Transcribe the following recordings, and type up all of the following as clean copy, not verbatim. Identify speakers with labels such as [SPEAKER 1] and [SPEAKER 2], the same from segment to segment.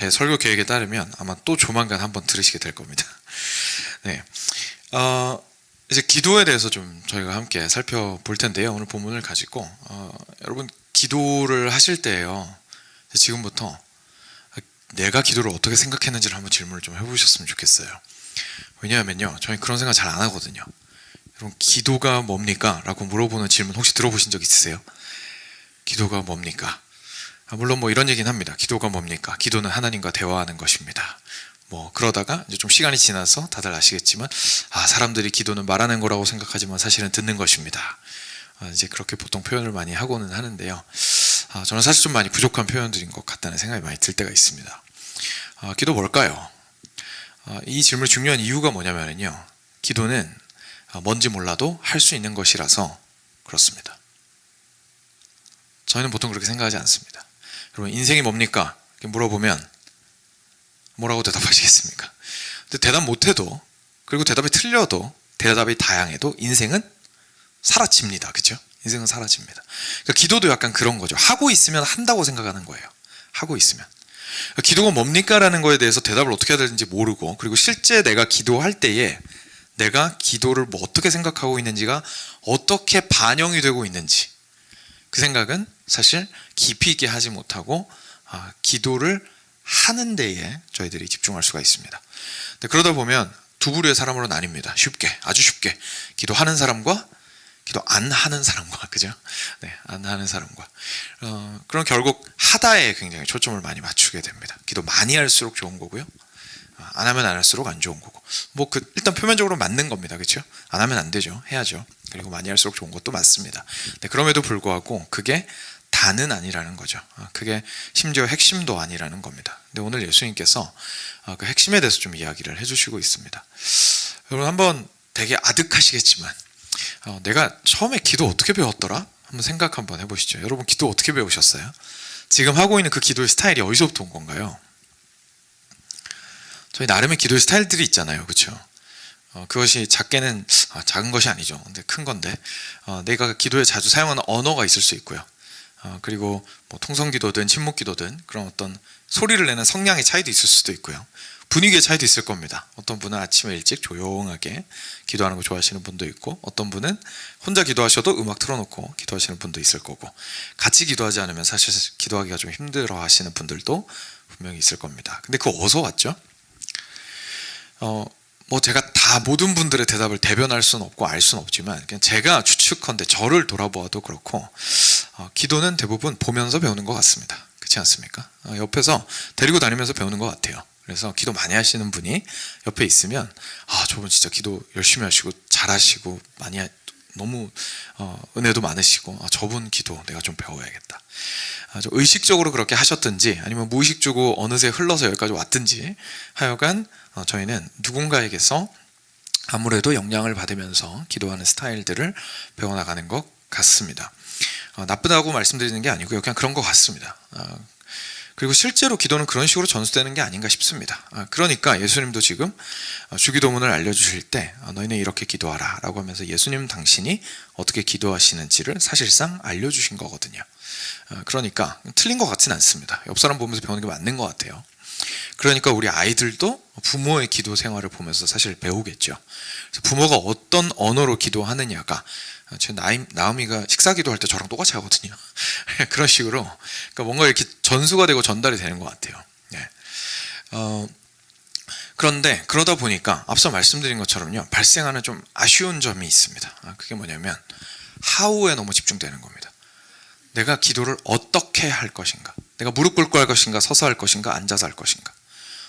[SPEAKER 1] 제 설교 계획에 따르면 아마 또 조만간 한번 들으시게 될 겁니다. 네, 이제 기도에 대해서 좀 저희가 함께 살펴볼 텐데요. 오늘 본문을 가지고 여러분 기도를 하실 때요, 지금부터 내가 기도를 어떻게 생각했는지를 한번 질문을 좀 해보셨으면 좋겠어요. 왜냐하면요, 저희 그런 생각 잘 안 하거든요. 여러분, 기도가 뭡니까? 라고 물어보는 질문 혹시 들어보신 적 있으세요? 기도가 뭡니까? 물론 뭐 이런 얘기는 합니다. 기도가 뭡니까? 기도는 하나님과 대화하는 것입니다. 뭐 그러다가 이제 좀 시간이 지나서 다들 아시겠지만, 사람들이 기도는 말하는 거라고 생각하지만 사실은 듣는 것입니다. 이제 그렇게 보통 표현을 많이 하고는 하는데요. 저는 사실 좀 많이 부족한 표현들인 것 같다는 생각이 많이 들 때가 있습니다. 기도 뭘까요? 이 질문의 중요한 이유가 뭐냐면요, 기도는 뭔지 몰라도 할 수 있는 것이라서 그렇습니다. 저희는 보통 그렇게 생각하지 않습니다. 여러분, 인생이 뭡니까? 이렇게 물어보면 뭐라고 대답하시겠습니까? 근데 대답 못해도, 그리고 대답이 틀려도, 대답이 다양해도 인생은 사라집니다. 그렇죠? 인생은 사라집니다. 그러니까 기도도 약간 그런 거죠. 하고 있으면 한다고 생각하는 거예요. 하고 있으면. 기도가 뭡니까? 라는 거에 대해서 대답을 어떻게 해야 되는지 모르고, 그리고 실제 내가 기도할 때에 내가 기도를 뭐 어떻게 생각하고 있는지가 어떻게 반영이 되고 있는지, 그 생각은 사실 깊이 있게 하지 못하고 기도를 하는 데에 저희들이 집중할 수가 있습니다. 그러다 보면 두 부류의 사람으로 나뉩니다. 쉽게, 아주 쉽게 기도하는 사람과 기도 안 하는 사람과, 그죠? 네, 안 하는 사람과. 그럼 결국 하다에 굉장히 초점을 많이 맞추게 됩니다. 기도 많이 할수록 좋은 거고요, 안 하면 안 할수록 안 좋은 거고. 일단 표면적으로 맞는 겁니다. 그렇죠? 안 하면 안 되죠. 해야죠. 그리고 많이 할수록 좋은 것도 맞습니다. 네, 그럼에도 불구하고 그게 다는 아니라는 거죠. 그게 심지어 핵심도 아니라는 겁니다. 근데 오늘 예수님께서 그 핵심에 대해서 좀 이야기를 해주시고 있습니다. 여러분, 한번 되게 아득하시겠지만 내가 처음에 기도 어떻게 배웠더라? 한번 생각 한번 해보시죠. 여러분, 기도 어떻게 배우셨어요? 지금 하고 있는 그 기도의 스타일이 어디서부터 온 건가요? 저희 나름의 기도의 스타일들이 있잖아요. 그렇죠? 그것이 작게는 작은 것이 아니죠. 근데 큰 건데, 내가 기도에 자주 사용하는 언어가 있을 수 있고요. 그리고 뭐 통성기도든 침묵기도든 그런 어떤 소리를 내는 성량의 차이도 있을 수도 있고요. 분위기의 차이도 있을 겁니다. 어떤 분은 아침에 일찍 조용하게 기도하는 거 좋아하시는 분도 있고, 어떤 분은 혼자 기도하셔도 음악 틀어놓고 기도하시는 분도 있을 거고, 같이 기도하지 않으면 사실 기도하기가 좀 힘들어 하시는 분들도 분명히 있을 겁니다. 근데 그거 어디서 왔죠? 뭐 제가 다 모든 분들의 대답을 대변할 수는 없고 알 수는 없지만, 그냥 제가 추측컨대 저를 돌아보아도 그렇고, 기도는 대부분 보면서 배우는 것 같습니다. 그렇지 않습니까? 옆에서 데리고 다니면서 배우는 것 같아요. 그래서 기도 많이 하시는 분이 옆에 있으면, 저분 진짜 기도 열심히 하시고 잘하시고 너무 은혜도 많으시고, 저분 기도 내가 좀 배워야겠다. 좀 의식적으로 그렇게 하셨든지 아니면 무의식적으로 어느새 흘러서 여기까지 왔든지 하여간 저희는 누군가에게서 아무래도 영향을 받으면서 기도하는 스타일들을 배워나가는 것 같습니다. 나쁘다고 말씀드리는 게 아니고요, 그냥 그런 것 같습니다. 그리고 실제로 기도는 그런 식으로 전수되는 게 아닌가 싶습니다. 그러니까 예수님도 지금 주기도문을 알려주실 때 너희는 이렇게 기도하라 라고 하면서 예수님 당신이 어떻게 기도하시는지를 사실상 알려주신 거거든요. 그러니까 틀린 것 같지는 않습니다. 옆 사람 보면서 배우는 게 맞는 것 같아요. 그러니까 우리 아이들도 부모의 기도 생활을 보면서 사실 배우겠죠. 그래서 부모가 어떤 언어로 기도하느냐가, 제 나음이가 식사 기도할 때 저랑 똑같이 하거든요. 그런 식으로, 그러니까 뭔가 이렇게 전수가 되고 전달이 되는 것 같아요. 네. 그런데 그러다 보니까 앞서 말씀드린 것처럼요, 발생하는 좀 아쉬운 점이 있습니다. 그게 뭐냐면 how에 너무 집중되는 겁니다. 내가 기도를 어떻게 할 것인가, 내가 무릎 꿇고 할 것인가, 서서 할 것인가, 앉아서 할 것인가.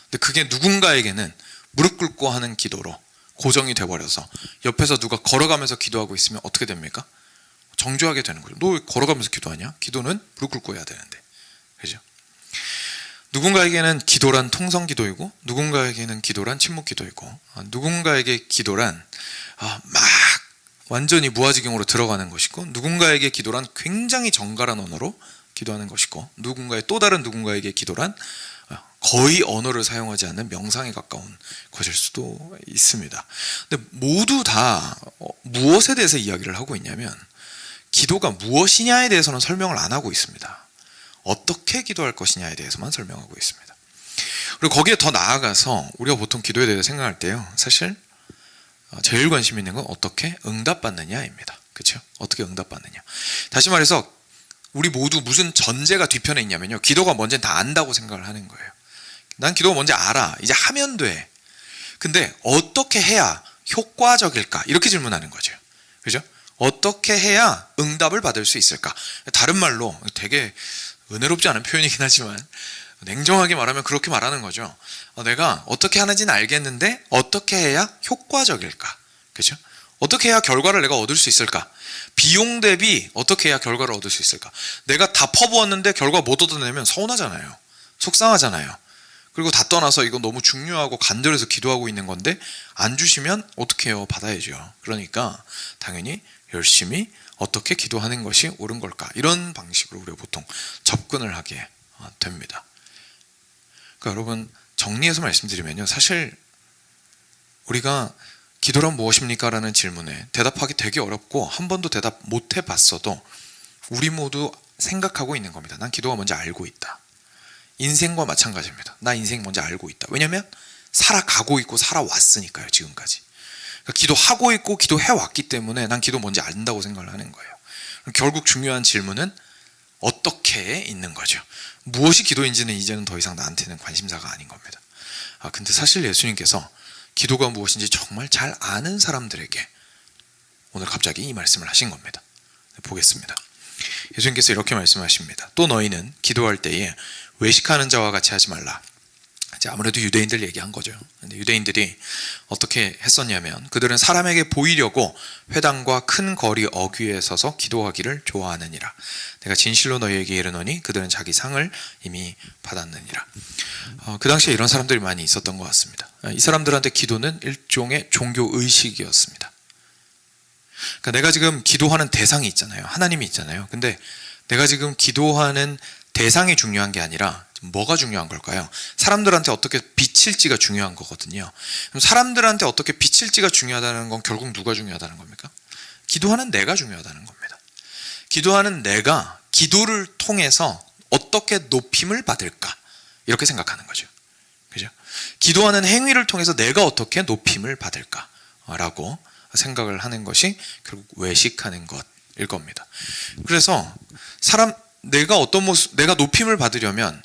[SPEAKER 1] 근데 그게 누군가에게는 무릎 꿇고 하는 기도로 고정이 돼버려서 옆에서 누가 걸어가면서 기도하고 있으면 어떻게 됩니까? 정죄하게 되는 거죠. 너 왜 걸어가면서 기도하냐? 기도는 무릎 꿇고 해야 되는데. 그죠? 누군가에게는 기도란 통성기도이고, 누군가에게는 기도란 침묵기도이고, 누군가에게 기도란 막 완전히 무아지경으로 들어가는 것이고, 누군가에게 기도란 굉장히 정갈한 언어로 기도하는 것이고, 누군가의 또 다른 누군가에게 기도란 거의 언어를 사용하지 않는 명상에 가까운 것일 수도 있습니다. 근데 모두 다 무엇에 대해서 이야기를 하고 있냐면, 기도가 무엇이냐에 대해서는 설명을 안 하고 있습니다. 어떻게 기도할 것이냐에 대해서만 설명하고 있습니다. 그리고 거기에 더 나아가서 우리가 보통 기도에 대해서 생각할 때요, 사실 제일 관심 있는 건 어떻게 응답받느냐입니다. 그렇죠? 어떻게 응답받느냐. 다시 말해서 우리 모두 무슨 전제가 뒤편에 있냐면요, 기도가 뭔지는 다 안다고 생각을 하는 거예요. 난 기도가 뭔지 알아, 이제 하면 돼. 근데 어떻게 해야 효과적일까? 이렇게 질문하는 거죠. 그죠? 어떻게 해야 응답을 받을 수 있을까? 다른 말로 되게 은혜롭지 않은 표현이긴 하지만 냉정하게 말하면 그렇게 말하는 거죠. 내가 어떻게 하는지는 알겠는데 어떻게 해야 효과적일까? 그죠? 어떻게 해야 결과를 내가 얻을 수 있을까? 비용 대비 어떻게 해야 결과를 얻을 수 있을까? 내가 다 퍼부었는데 결과 못 얻어내면 서운하잖아요. 속상하잖아요. 그리고 다 떠나서 이거 너무 중요하고 간절해서 기도하고 있는 건데 안 주시면 어떻게 해요? 받아야죠. 그러니까 당연히 열심히 어떻게 기도하는 것이 옳은 걸까? 이런 방식으로 우리가 보통 접근을 하게 됩니다. 그러니까 여러분, 정리해서 말씀드리면요, 사실 우리가 기도란 무엇입니까? 라는 질문에 대답하기 되게 어렵고 한 번도 대답 못 해봤어도 우리 모두 생각하고 있는 겁니다. 난 기도가 뭔지 알고 있다. 인생과 마찬가지입니다. 나 인생 뭔지 알고 있다. 왜냐하면 살아가고 있고 살아왔으니까요, 지금까지. 그러니까 기도하고 있고 기도해왔기 때문에 난 기도 뭔지 안다고 생각을 하는 거예요. 결국 중요한 질문은 어떻게 있는 거죠. 무엇이 기도인지는 이제는 더 이상 나한테는 관심사가 아닌 겁니다. 근데 사실 예수님께서 기도가 무엇인지 정말 잘 아는 사람들에게 오늘 갑자기 이 말씀을 하신 겁니다. 보겠습니다. 예수님께서 이렇게 말씀하십니다. 또 너희는 기도할 때에 외식하는 자와 같이 하지 말라. 이제 아무래도 유대인들 얘기한 거죠. 근데 유대인들이 어떻게 했었냐면 그들은 사람에게 보이려고 회당과 큰 거리 어귀에 서서 기도하기를 좋아하느니라. 내가 진실로 너희에게 이르노니 그들은 자기 상을 이미 받았느니라. 그 당시에 이런 사람들이 많이 있었던 것 같습니다. 이 사람들한테 기도는 일종의 종교 의식이었습니다. 그러니까 내가 지금 기도하는 대상이 있잖아요. 하나님이 있잖아요. 근데 내가 지금 기도하는 대상이 중요한 게 아니라 뭐가 중요한 걸까요? 사람들한테 어떻게 비칠지가 중요한 거거든요. 그럼 사람들한테 어떻게 비칠지가 중요하다는 건 결국 누가 중요하다는 겁니까? 기도하는 내가 중요하다는 겁니다. 기도하는 내가 기도를 통해서 어떻게 높임을 받을까? 이렇게 생각하는 거죠. 그죠? 기도하는 행위를 통해서 내가 어떻게 높임을 받을까? 라고 생각을 하는 것이 결국 외식하는 것일 겁니다. 그래서 내가 어떤 모습, 내가 높임을 받으려면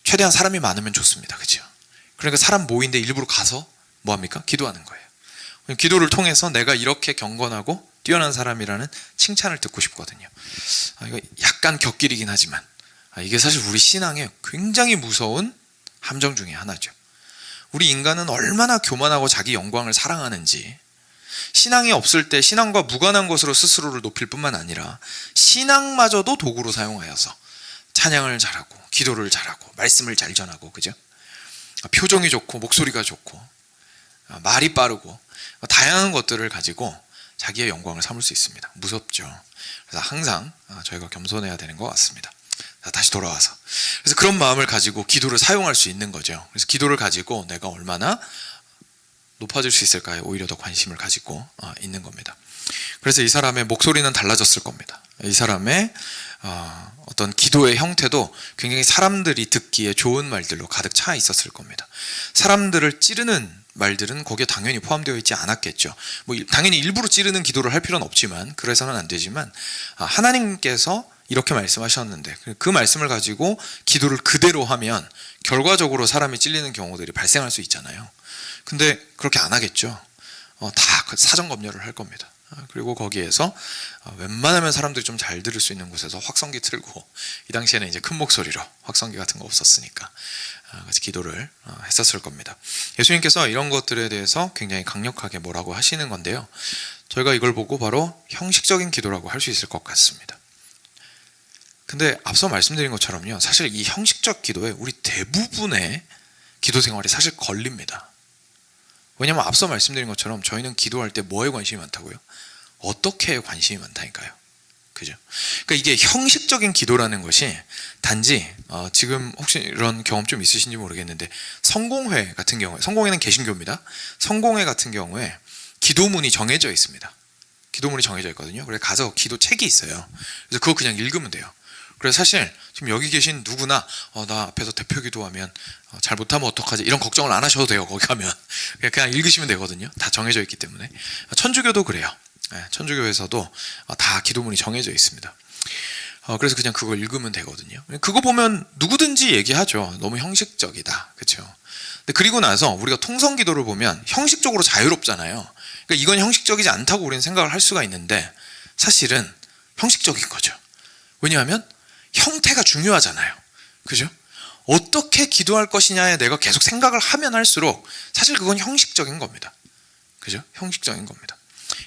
[SPEAKER 1] 최대한 사람이 많으면 좋습니다. 그렇죠? 그러니까 사람 모인데 일부러 가서 뭐 합니까? 기도하는 거예요. 기도를 통해서 내가 이렇게 경건하고 뛰어난 사람이라는 칭찬을 듣고 싶거든요. 이거 약간 격길이긴 하지만 이게 사실 우리 신앙에 굉장히 무서운 함정 중에 하나죠. 우리 인간은 얼마나 교만하고 자기 영광을 사랑하는지, 신앙이 없을 때 신앙과 무관한 것으로 스스로를 높일 뿐만 아니라 신앙마저도 도구로 사용하여서 찬양을 잘하고 기도를 잘하고 말씀을 잘 전하고, 그죠? 표정이 좋고 목소리가 좋고 말이 빠르고 다양한 것들을 가지고 자기의 영광을 삼을 수 있습니다. 무섭죠. 그래서 항상 저희가 겸손해야 되는 것 같습니다. 다시 돌아와서, 그래서 그런 마음을 가지고 기도를 사용할 수 있는 거죠. 그래서 기도를 가지고 내가 얼마나 높아질 수 있을까에 오히려 더 관심을 가지고 있는 겁니다. 그래서 이 사람의 목소리는 달라졌을 겁니다. 이 사람의 어떤 기도의 형태도 굉장히 사람들이 듣기에 좋은 말들로 가득 차 있었을 겁니다. 사람들을 찌르는 말들은 거기에 당연히 포함되어 있지 않았겠죠. 뭐 당연히 일부러 찌르는 기도를 할 필요는 없지만, 그래서는 안 되지만 하나님께서 이렇게 말씀하셨는데 그 말씀을 가지고 기도를 그대로 하면 결과적으로 사람이 찔리는 경우들이 발생할 수 있잖아요. 근데 그렇게 안 하겠죠. 다 사전 검열을 할 겁니다. 그리고 거기에서 웬만하면 사람들이 좀 잘 들을 수 있는 곳에서 확성기 틀고, 이 당시에는 이제 큰 목소리로 확성기 같은 거 없었으니까 같이 기도를 했었을 겁니다. 예수님께서 이런 것들에 대해서 굉장히 강력하게 뭐라고 하시는 건데요, 저희가 이걸 보고 바로 형식적인 기도라고 할 수 있을 것 같습니다. 근데 앞서 말씀드린 것처럼요, 사실 이 형식적 기도에 우리 대부분의 기도 생활이 사실 걸립니다. 왜냐하면 앞서 말씀드린 것처럼 저희는 기도할 때 뭐에 관심이 많다고요? 어떻게 관심이 많다니까요. 그죠? 그러니까 이게 형식적인 기도라는 것이 단지 지금 혹시 이런 경험 좀 있으신지 모르겠는데, 성공회 같은 경우에, 성공회는 개신교입니다. 성공회 같은 경우에 기도문이 정해져 있습니다. 기도문이 정해져 있거든요. 그래서 가서 기도 책이 있어요. 그래서 그거 그냥 읽으면 돼요. 그래서 사실 지금 여기 계신 누구나 나 앞에서 대표 기도하면 잘 못하면 어떡하지 이런 걱정을 안 하셔도 돼요. 거기 가면 그냥 읽으시면 되거든요. 다 정해져 있기 때문에. 천주교도 그래요. 천주교에서도 다 기도문이 정해져 있습니다. 그래서 그냥 그걸 읽으면 되거든요. 그거 보면 누구든지 얘기하죠. 너무 형식적이다. 그렇죠? 근데 그리고 나서 우리가 통성 기도를 보면 형식적으로 자유롭잖아요. 그러니까 이건 형식적이지 않다고 우리는 생각을 할 수가 있는데 사실은 형식적인 거죠. 왜냐하면 형태가 중요하잖아요. 그죠? 어떻게 기도할 것이냐에 내가 계속 생각을 하면 할수록 사실 그건 형식적인 겁니다. 그죠? 형식적인 겁니다.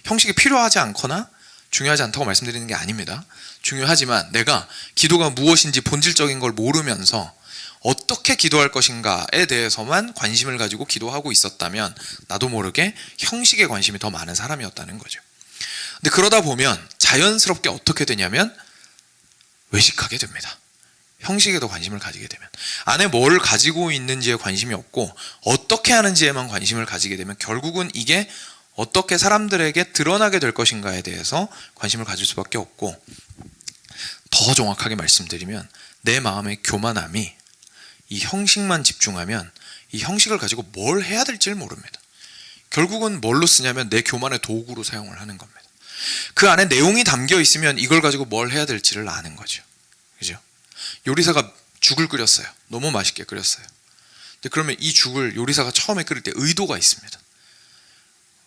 [SPEAKER 1] 형식이 필요하지 않거나 중요하지 않다고 말씀드리는 게 아닙니다. 중요하지만 내가 기도가 무엇인지 본질적인 걸 모르면서 어떻게 기도할 것인가에 대해서만 관심을 가지고 기도하고 있었다면 나도 모르게 형식에 관심이 더 많은 사람이었다는 거죠. 근데 그러다 보면 자연스럽게 어떻게 되냐면 외식하게 됩니다. 형식에 더 관심을 가지게 되면 안에 뭘 가지고 있는지에 관심이 없고 어떻게 하는지에만 관심을 가지게 되면 결국은 이게 어떻게 사람들에게 드러나게 될 것인가에 대해서 관심을 가질 수밖에 없고 더 정확하게 말씀드리면 내 마음의 교만함이 이 형식만 집중하면 이 형식을 가지고 뭘 해야 될지를 모릅니다. 결국은 뭘로 쓰냐면 내 교만의 도구로 사용을 하는 겁니다. 그 안에 내용이 담겨 있으면 이걸 가지고 뭘 해야 될지를 아는 거죠. 그죠? 요리사가 죽을 끓였어요. 너무 맛있게 끓였어요. 근데 그러면 이 죽을 요리사가 처음에 끓일 때 의도가 있습니다.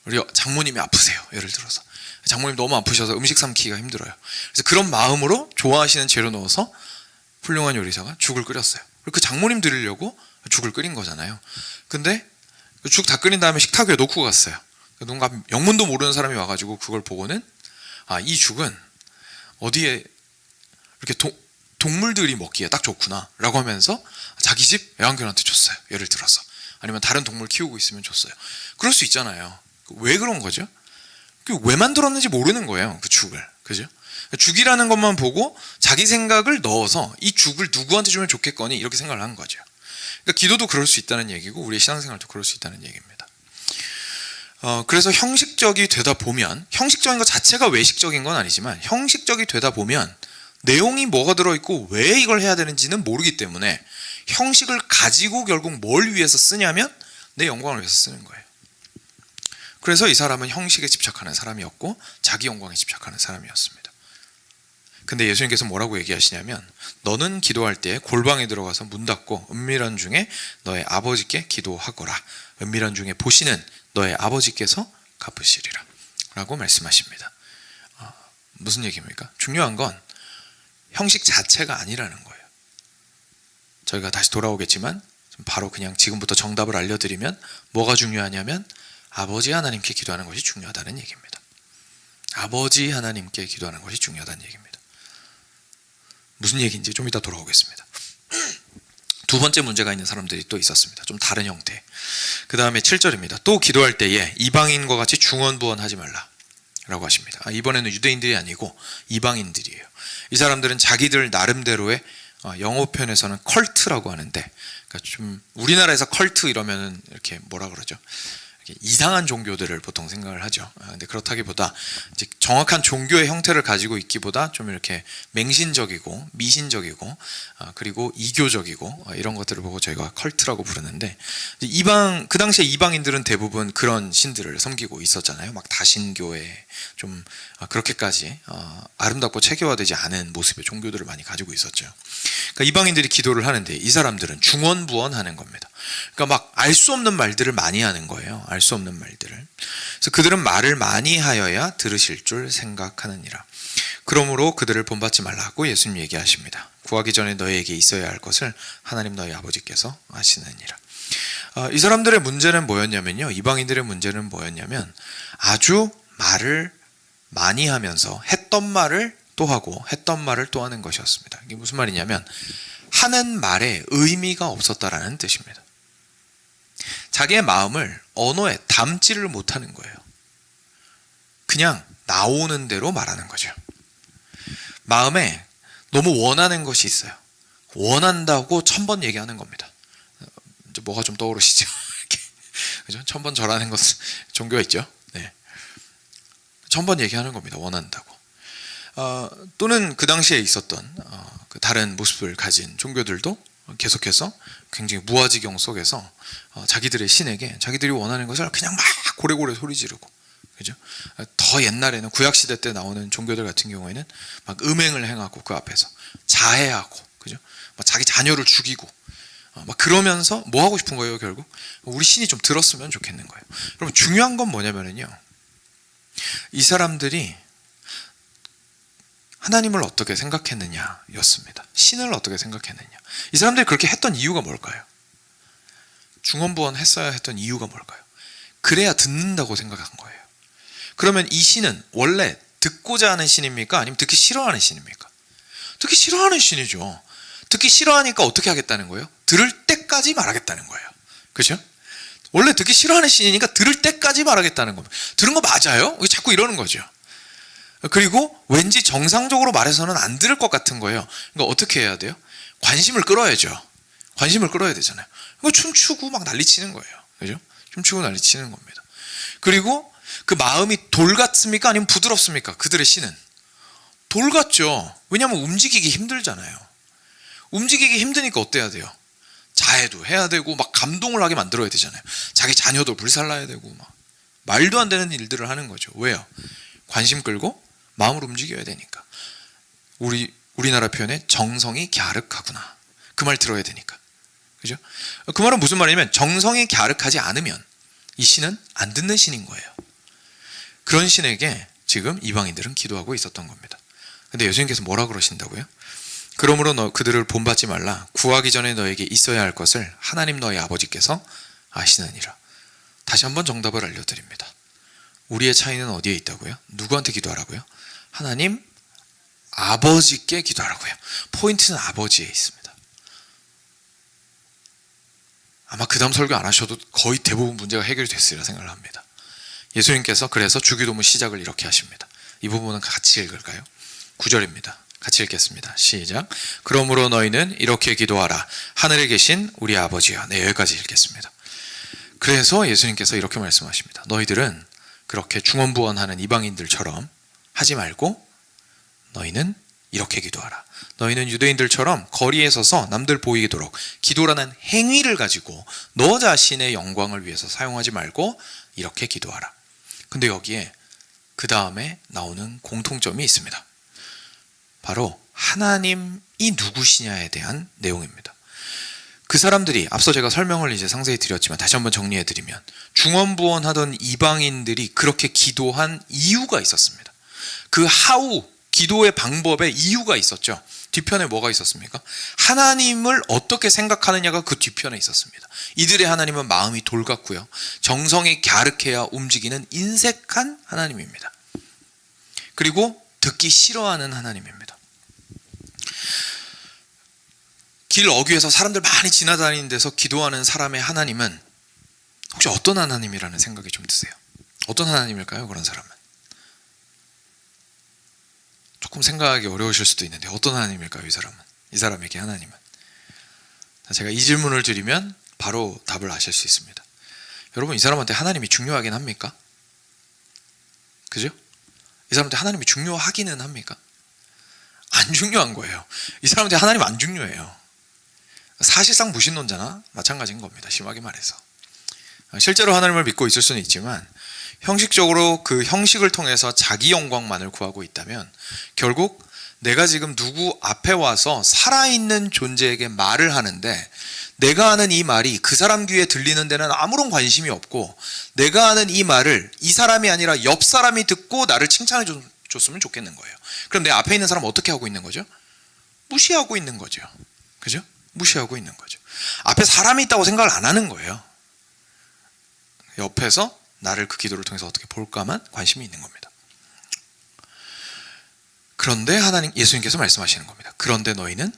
[SPEAKER 1] 우리 장모님이 아프세요. 예를 들어서 장모님 너무 아프셔서 음식 삼키기가 힘들어요. 그래서 그런 마음으로 좋아하시는 재료 넣어서 훌륭한 요리사가 죽을 끓였어요. 그 장모님 드리려고 죽을 끓인 거잖아요. 근데 죽 다 끓인 다음에 식탁 위에 놓고 갔어요. 누군가 영문도 모르는 사람이 와가지고 그걸 보고는 이 죽은 어디에 이렇게 동물들이 먹기에 딱 좋구나 라고 하면서 자기 집 애완견한테 줬어요. 예를 들어서 아니면 다른 동물 키우고 있으면 줬어요. 그럴 수 있잖아요. 왜 그런 거죠? 왜 만들었는지 모르는 거예요. 그 죽을. 그죠? 죽이라는 것만 보고 자기 생각을 넣어서 이 죽을 누구한테 주면 좋겠거니 이렇게 생각을 한 거죠. 그러니까 기도도 그럴 수 있다는 얘기고 우리의 신앙생활도 그럴 수 있다는 얘기입니다. 그래서 형식적이 되다 보면 형식적인 것 자체가 외식적인 건 아니지만 형식적이 되다 보면 내용이 뭐가 들어있고 왜 이걸 해야 되는지는 모르기 때문에 형식을 가지고 결국 뭘 위해서 쓰냐면 내 영광을 위해서 쓰는 거예요. 그래서 이 사람은 형식에 집착하는 사람이었고 자기 영광에 집착하는 사람이었습니다. 근데 예수님께서 뭐라고 얘기하시냐면 너는 기도할 때 골방에 들어가서 문 닫고 은밀한 중에 너의 아버지께 기도하거라. 은밀한 중에 보시는 너의 아버지께서 갚으시리라 라고 말씀하십니다. 무슨 얘기입니까? 중요한 건 형식 자체가 아니라는 거예요. 저희가 다시 돌아오겠지만 바로 그냥 지금부터 정답을 알려드리면 뭐가 중요하냐면 아버지 하나님께 기도하는 것이 중요하다는 얘기입니다. 아버지 하나님께 기도하는 것이 중요하다는 얘기입니다. 무슨 얘기인지 좀 이따 돌아오겠습니다. 두 번째 문제가 있는 사람들이 또 있었습니다. 좀 다른 형태. 그 다음에 7절입니다. 또 기도할 때에 이방인과 같이 중언부언하지 말라 라고 하십니다. 이번에는 유대인들이 아니고 이방인들이에요. 이 사람들은 자기들 나름대로의 영어 표현에서는 컬트라고 하는데 그러니까 좀 우리나라에서 컬트 이러면은 이렇게 뭐라 그러죠? 이상한 종교들을 보통 생각을 하죠. 근데 그렇다기보다 이제 정확한 종교의 형태를 가지고 있기보다 좀 이렇게 맹신적이고 미신적이고 그리고 이교적이고 이런 것들을 보고 저희가 컬트라고 부르는데 그 당시에 이방인들은 대부분 그런 신들을 섬기고 있었잖아요. 막 다신교에 좀 그렇게까지 아름답고 체계화되지 않은 모습의 종교들을 많이 가지고 있었죠. 그러니까 이방인들이 기도를 하는데 이 사람들은 중언부언하는 겁니다. 그러니까 막 알 수 없는 말들을 많이 하는 거예요. 알 수 없는 말들을. 그래서 그들은 말을 많이 하여야 들으실 줄 생각하느니라. 그러므로 그들을 본받지 말라고 예수님 얘기하십니다. 구하기 전에 너희에게 있어야 할 것을 하나님 너희 아버지께서 아시느니라. 이 사람들의 문제는 뭐였냐면요. 이방인들의 문제는 뭐였냐면 아주 말을 많이 하면서 했던 말을 또 하고 했던 말을 또 하는 것이었습니다. 이게 무슨 말이냐면 하는 말에 의미가 없었다라는 뜻입니다. 자기의 마음을 언어에 담지를 못하는 거예요. 그냥 나오는 대로 말하는 거죠. 마음에 너무 원하는 것이 있어요. 원한다고 1000번 얘기하는 겁니다. 이제 뭐가 좀 떠오르시죠? 그죠? 1000번 절하는 것 종교가 있죠. 네. 1000번 얘기하는 겁니다. 원한다고. 또는 그 당시에 있었던 그 다른 모습을 가진 종교들도 계속해서 굉장히 무아지경 속에서 자기들의 신에게 자기들이 원하는 것을 그냥 막 고래고래 소리 지르고, 그죠? 더 옛날에는 구약시대 때 나오는 종교들 같은 경우에는 막 음행을 행하고 그 앞에서 자해하고, 그죠? 막 자기 자녀를 죽이고 막 그러면서 뭐 하고 싶은 거예요? 결국 우리 신이 좀 들었으면 좋겠는 거예요. 여러분, 중요한 건 뭐냐면요, 이 사람들이 하나님을 어떻게 생각했느냐였습니다. 신을 어떻게 생각했느냐. 이 사람들이 그렇게 했던 이유가 뭘까요? 중언부언 했어야 했던 이유가 뭘까요? 그래야 듣는다고 생각한 거예요. 그러면 이 신은 원래 듣고자 하는 신입니까? 아니면 듣기 싫어하는 신입니까? 듣기 싫어하는 신이죠. 듣기 싫어하니까 어떻게 하겠다는 거예요? 들을 때까지 말하겠다는 거예요. 그렇죠? 원래 듣기 싫어하는 신이니까 들을 때까지 말하겠다는 겁니다. 들은 거 맞아요? 자꾸 이러는 거죠. 그리고 왠지 정상적으로 말해서는 안 들을 것 같은 거예요. 그러니까 어떻게 해야 돼요? 관심을 끌어야죠. 관심을 끌어야 되잖아요. 그거 춤추고 막 난리치는 거예요. 그죠? 춤추고 난리치는 겁니다. 그리고 그 마음이 돌 같습니까? 아니면 부드럽습니까? 그들의 신은 돌 같죠. 왜냐하면 움직이기 힘들잖아요. 움직이기 힘드니까 어때야 돼요? 자해도 해야 되고 막 감동을 하게 만들어야 되잖아요. 자기 자녀도 불살라야 되고 막 말도 안 되는 일들을 하는 거죠. 왜요? 관심 끌고 마음을 움직여야 되니까. 우리나라 표현에 정성이 갸륵하구나. 그 말 들어야 되니까. 그죠? 그 말은 무슨 말이냐면 정성이 갸륵하지 않으면 이 신은 안 듣는 신인 거예요. 그런 신에게 지금 이방인들은 기도하고 있었던 겁니다. 근데 예수님께서 뭐라 그러신다고요? 그러므로 그들을 본받지 말라. 구하기 전에 너에게 있어야 할 것을 하나님 너희 아버지께서 아시느니라. 다시 한번 정답을 알려드립니다. 우리의 차이는 어디에 있다고요? 누구한테 기도하라고요? 하나님 아버지께 기도하라고요. 포인트는 아버지에 있습니다. 아마 그 다음 설교 안 하셔도 거의 대부분 문제가 해결이 됐으리라 생각을 합니다. 예수님께서 그래서 주기도문 시작을 이렇게 하십니다. 이 부분은 같이 읽을까요? 9절입니다. 같이 읽겠습니다. 시작. 그러므로 너희는 이렇게 기도하라. 하늘에 계신 우리 아버지여. 네, 여기까지 읽겠습니다. 그래서 예수님께서 이렇게 말씀하십니다. 너희들은 그렇게 중언부언하는 이방인들처럼 하지 말고 너희는 이렇게 기도하라. 너희는 유대인들처럼 거리에 서서 남들 보이도록 기도라는 행위를 가지고 너 자신의 영광을 위해서 사용하지 말고 이렇게 기도하라. 근데 여기에 그 다음에 나오는 공통점이 있습니다. 바로 하나님이 누구시냐에 대한 내용입니다. 그 사람들이 앞서 제가 설명을 이제 상세히 드렸지만 다시 한번 정리해 드리면 중언부언하던 이방인들이 그렇게 기도한 이유가 있었습니다. 그 하우 기도의 방법에 이유가 있었죠. 뒤편에 뭐가 있었습니까? 하나님을 어떻게 생각하느냐가 그 뒤편에 있었습니다. 이들의 하나님은 마음이 돌 같고요, 정성이 갸륵해야 움직이는 인색한 하나님입니다. 그리고 듣기 싫어하는 하나님입니다. 길 어귀에서 사람들 많이 지나다니는 데서 기도하는 사람의 하나님은 혹시 어떤 하나님이라는 생각이 좀 드세요? 어떤 하나님일까요? 그런 사람은 조금 생각하기 어려우실 수도 있는데 어떤 하나님일까요? 이 사람에게 하나님은. 제가 이 질문을 드리면 바로 답을 아실 수 있습니다. 여러분, 이 사람한테 하나님이 중요하긴 합니까? 그죠? 이 사람한테 하나님이 중요하기는 합니까? 안 중요한 거예요. 이 사람한테 하나님 안 중요해요. 사실상 무신론자나 마찬가지인 겁니다. 심하게 말해서. 실제로 하나님을 믿고 있을 수는 있지만 형식적으로 그 형식을 통해서 자기 영광만을 구하고 있다면 결국 내가 지금 누구 앞에 와서 살아있는 존재에게 말을 하는데 내가 하는 이 말이 그 사람 귀에 들리는 데는 아무런 관심이 없고 내가 하는 이 말을 이 사람이 아니라 옆 사람이 듣고 나를 칭찬해 줬으면 좋겠는 거예요. 그럼 내 앞에 있는 사람은 어떻게 하고 있는 거죠? 무시하고 있는 거죠. 그죠? 무시하고 있는 거죠. 앞에 사람이 있다고 생각을 안 하는 거예요. 옆에서 나를 그 기도를 통해서 어떻게 볼까만 관심이 있는 겁니다. 그런데 예수님께서 말씀하시는 겁니다. 그런데 너희는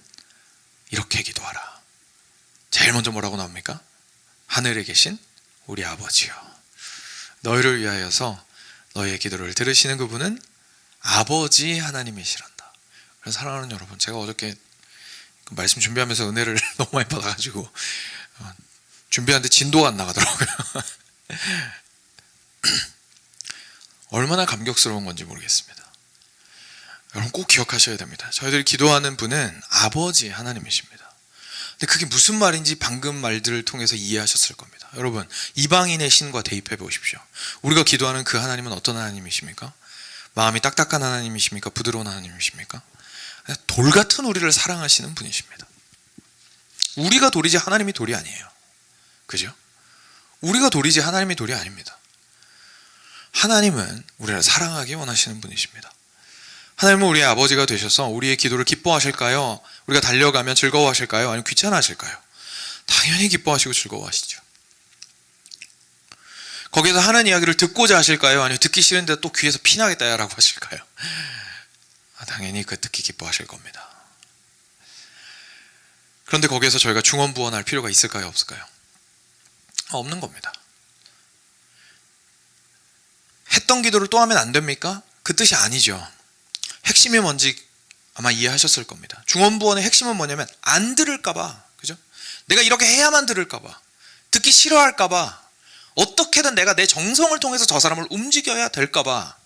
[SPEAKER 1] 이렇게 기도하라. 제일 먼저 뭐라고 나옵니까? 하늘에 계신 우리 아버지여. 너희를 위하여서 너희의 기도를 들으시는 그분은 아버지 하나님이시란다. 그래서 사랑하는 여러분, 제가 어저께 말씀 준비하면서 은혜를 너무 많이 받아가지고 준비하는데 진도가 안 나가더라고요. 얼마나 감격스러운 건지 모르겠습니다. 여러분 꼭 기억하셔야 됩니다. 저희들이 기도하는 분은 아버지 하나님이십니다. 근데 그게 무슨 말인지 방금 말들을 통해서 이해하셨을 겁니다. 여러분, 이방인의 신과 대입해 보십시오. 우리가 기도하는 그 하나님은 어떤 하나님이십니까? 마음이 딱딱한 하나님이십니까? 부드러운 하나님이십니까? 돌 같은 우리를 사랑하시는 분이십니다. 우리가 돌이지 하나님이 돌이 아니에요. 그죠? 우리가 돌이지 하나님이 돌이 아닙니다. 하나님은 우리를 사랑하기 원하시는 분이십니다. 하나님은 우리의 아버지가 되셔서 우리의 기도를 기뻐하실까요? 우리가 달려가면 즐거워하실까요? 아니면 귀찮아하실까요? 당연히 기뻐하시고 즐거워하시죠. 거기서 하는 이야기를 듣고자 하실까요? 아니면 듣기 싫은데 또 귀에서 피나겠다 라고 하실까요? 당연히 그 듣기 기뻐하실 겁니다. 그런데 거기에서 저희가 중언부언할 필요가 있을까요? 없을까요? 없는 겁니다. 했던 기도를 또 하면 안 됩니까? 그 뜻이 아니죠. 핵심이 뭔지 아마 이해하셨을 겁니다. 중언부언의 핵심은 뭐냐면 안 들을까봐, 그죠? 내가 이렇게 해야만 들을까봐, 듣기 싫어할까봐, 어떻게든 내가 내 정성을 통해서 저 사람을 움직여야 될까봐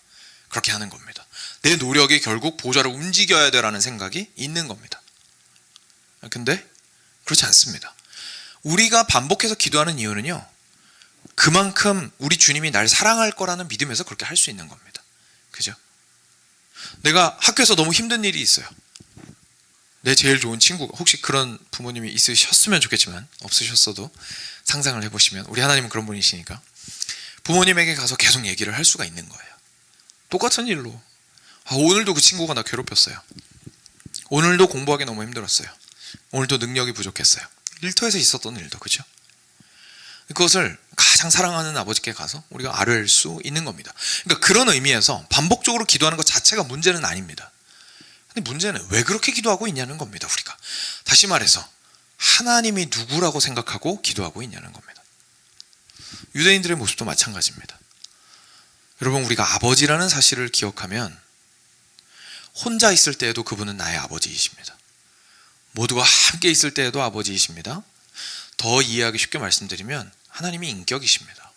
[SPEAKER 1] 그렇게 하는 겁니다. 내 노력이 결국 보좌를 움직여야 되라는 생각이 있는 겁니다. 근데 그렇지 않습니다. 우리가 반복해서 기도하는 이유는요, 그만큼 우리 주님이 날 사랑할 거라는 믿음에서 그렇게 할 수 있는 겁니다. 그죠? 내가 학교에서 너무 힘든 일이 있어요. 내 제일 좋은 친구가, 혹시 그런 부모님이 있으셨으면 좋겠지만 없으셨어도 상상을 해보시면, 우리 하나님은 그런 분이시니까 부모님에게 가서 계속 얘기를 할 수가 있는 거예요. 똑같은 일로. 오늘도 그 친구가 나 괴롭혔어요. 오늘도 공부하기 너무 힘들었어요. 오늘도 능력이 부족했어요. 일터에서 있었던 일도, 그죠? 그것을 가장 사랑하는 아버지께 가서 우리가 아뢰할 수 있는 겁니다. 그러니까 그런 의미에서 반복적으로 기도하는 것 자체가 문제는 아닙니다. 근데 문제는 왜 그렇게 기도하고 있냐는 겁니다. 우리가 다시 말해서 하나님이 누구라고 생각하고 기도하고 있냐는 겁니다. 유대인들의 모습도 마찬가지입니다. 여러분, 우리가 아버지라는 사실을 기억하면 혼자 있을 때에도 그분은 나의 아버지이십니다. 모두가 함께 있을 때에도 아버지이십니다. 더 이해하기 쉽게 말씀드리면 하나님이 인격이십니다.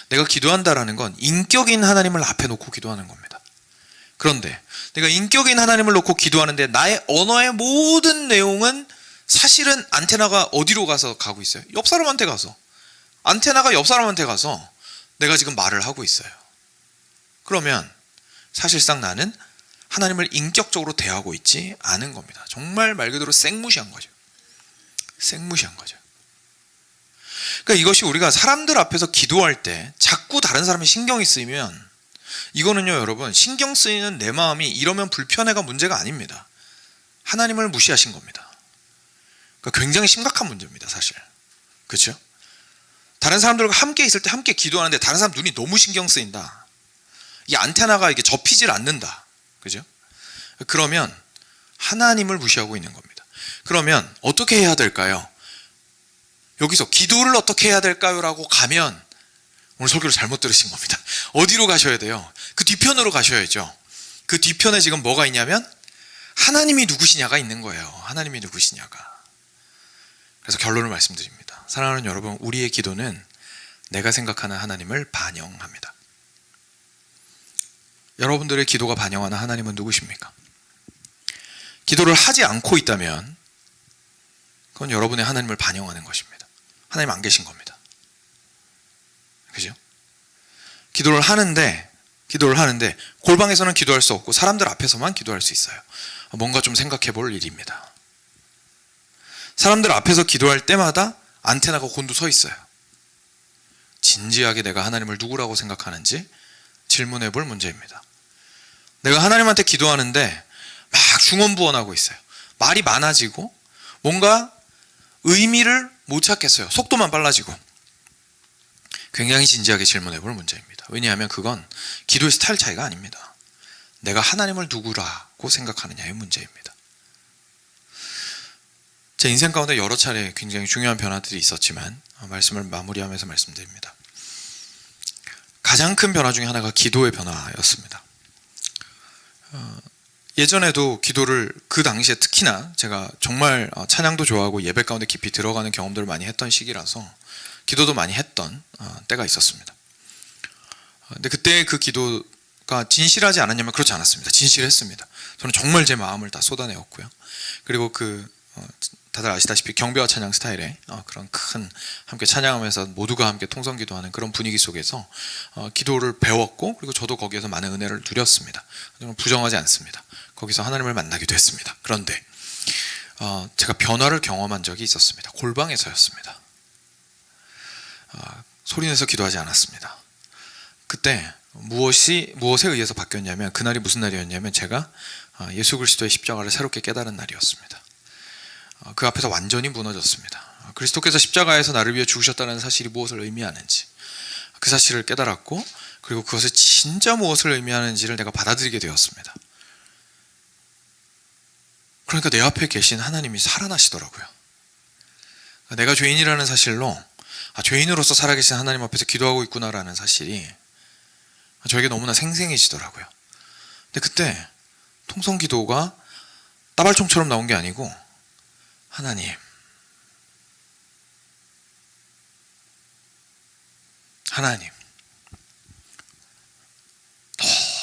[SPEAKER 1] 내가 기도한다라는 건 인격인 하나님을 앞에 놓고 기도하는 겁니다. 그런데 내가 인격인 하나님을 놓고 기도하는데 나의 언어의 모든 내용은 사실은 안테나가 어디로 가고 있어요? 옆 사람한테 가서. 안테나가 옆 사람한테 가서 내가 지금 말을 하고 있어요. 그러면 사실상 나는 하나님을 인격적으로 대하고 있지 않은 겁니다. 정말 말 그대로 생무시한 거죠. 생무시한 거죠. 그러니까 이것이 우리가 사람들 앞에서 기도할 때 자꾸 다른 사람이 신경이 쓰이면, 이거는요 여러분, 신경 쓰이는 내 마음이 이러면 불편해가 문제가 아닙니다. 하나님을 무시하신 겁니다. 그러니까 굉장히 심각한 문제입니다, 사실. 그렇죠? 다른 사람들과 함께 있을 때 함께 기도하는데 다른 사람 눈이 너무 신경 쓰인다. 이 안테나가 이게 접히질 않는다. 그죠? 그러면 하나님을 무시하고 있는 겁니다. 그러면 어떻게 해야 될까요? 여기서 기도를 어떻게 해야 될까요? 라고 가면 오늘 설교를 잘못 들으신 겁니다. 어디로 가셔야 돼요? 그 뒤편으로 가셔야죠. 그 뒤편에 지금 뭐가 있냐면 하나님이 누구시냐가 있는 거예요. 하나님이 누구시냐가. 그래서 결론을 말씀드립니다. 사랑하는 여러분, 우리의 기도는 내가 생각하는 하나님을 반영합니다. 여러분들의 기도가 반영하는 하나님은 누구십니까? 기도를 하지 않고 있다면 그건 여러분의 하나님을 반영하는 것입니다. 하나님 안 계신 겁니다. 그죠? 기도를 하는데 골방에서는 기도할 수 없고 사람들 앞에서만 기도할 수 있어요. 뭔가 좀 생각해 볼 일입니다. 사람들 앞에서 기도할 때마다 안테나가 곤두 서 있어요. 진지하게 내가 하나님을 누구라고 생각하는지 질문해 볼 문제입니다. 내가 하나님한테 기도하는데 막 중언부언하고 있어요. 말이 많아지고 뭔가 의미를 못 찾겠어요. 속도만 빨라지고. 굉장히 진지하게 질문해 볼 문제입니다. 왜냐하면 그건 기도의 스타일 차이가 아닙니다. 내가 하나님을 누구라고 생각하느냐의 문제입니다. 제 인생 가운데 여러 차례 굉장히 중요한 변화들이 있었지만 말씀을 마무리하면서 말씀드립니다. 가장 큰 변화 중에 하나가 기도의 변화였습니다. 예전에도 기도를 그 당시에 특히나 제가 정말 찬양도 좋아하고 예배 가운데 깊이 들어가는 경험들을 많이 했던 시기라서 기도도 많이 했던 때가 있었습니다. 근데 그때 그 기도가 기도가 진실하지 않았냐면 그렇지 않았습니다. 진실했습니다. 저는 정말 제 마음을 다 쏟아내었고요. 그리고 다들 아시다시피 경배와 찬양 스타일의 그런 큰 함께 찬양하면서 모두가 함께 통성기도하는 그런 분위기 속에서 기도를 배웠고, 그리고 저도 거기에서 많은 은혜를 누렸습니다. 저는 부정하지 않습니다. 거기서 하나님을 만나기도 했습니다. 그런데 제가 변화를 경험한 적이 있었습니다. 골방에서였습니다. 소리내서 기도하지 않았습니다. 그때 무엇에 의해서 바뀌었냐면, 그날이 무슨 날이었냐면 제가 예수 그리스도의 십자가를 새롭게 깨달은 날이었습니다. 그 앞에서 완전히 무너졌습니다. 그리스도께서 십자가에서 나를 위해 죽으셨다는 사실이 무엇을 의미하는지, 그 사실을 깨달았고, 그리고 그것이 진짜 무엇을 의미하는지를 내가 받아들이게 되었습니다. 그러니까 내 앞에 계신 하나님이 살아나시더라고요. 내가 죄인이라는 사실로, 죄인으로서 살아계신 하나님 앞에서 기도하고 있구나라는 사실이 저에게 너무나 생생해지더라고요. 근데 그때 통성기도가 따발총처럼 나온 게 아니고, 하나님,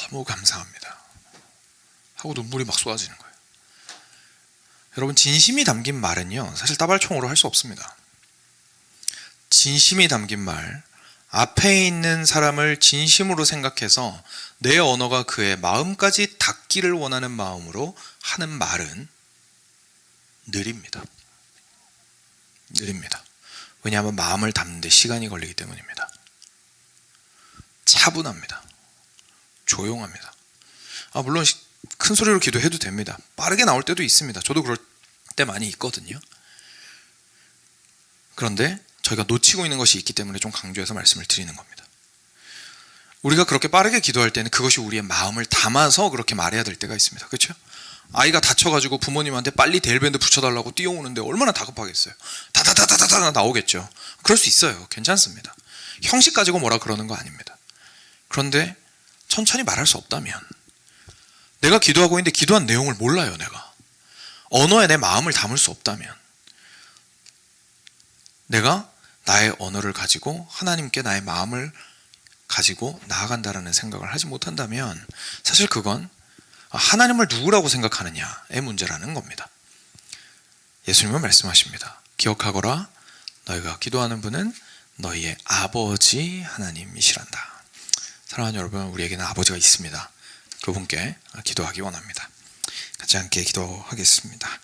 [SPEAKER 1] 너무 감사합니다 하고 눈물이 막 쏟아지는 거예요. 여러분, 진심이 담긴 말은요, 사실 따발총으로 할 수 없습니다. 진심이 담긴 말, 앞에 있는 사람을 진심으로 생각해서 내 언어가 그의 마음까지 닿기를 원하는 마음으로 하는 말은 느립니다. 왜냐하면 마음을 담는데 시간이 걸리기 때문입니다. 차분합니다. 조용합니다. 물론 큰 소리로 기도해도 됩니다. 빠르게 나올 때도 있습니다. 저도 그럴 때 많이 있거든요. 그런데 저희가 놓치고 있는 것이 있기 때문에 좀 강조해서 말씀을 드리는 겁니다. 우리가 그렇게 빠르게 기도할 때는 그것이 우리의 마음을 담아서 그렇게 말해야 될 때가 있습니다. 그렇죠? 아이가 다쳐가지고 부모님한테 빨리 데일밴드 붙여달라고 뛰어오는데 얼마나 다급하겠어요. 다다다다다다 나오겠죠. 그럴 수 있어요. 괜찮습니다. 형식 가지고 뭐라 그러는 거 아닙니다. 그런데 천천히 말할 수 없다면, 내가 기도하고 있는데 기도한 내용을 몰라요. 내가 언어에 내 마음을 담을 수 없다면, 내가 나의 언어를 가지고 하나님께 나의 마음을 가지고 나아간다라는 생각을 하지 못한다면, 사실 그건 하나님을 누구라고 생각하느냐의 문제라는 겁니다. 예수님은 말씀하십니다. 기억하거라, 너희가 기도하는 분은 너희의 아버지 하나님이시란다. 사랑하는 여러분, 우리에게는 아버지가 있습니다. 그분께 기도하기 원합니다. 같이 함께 기도하겠습니다.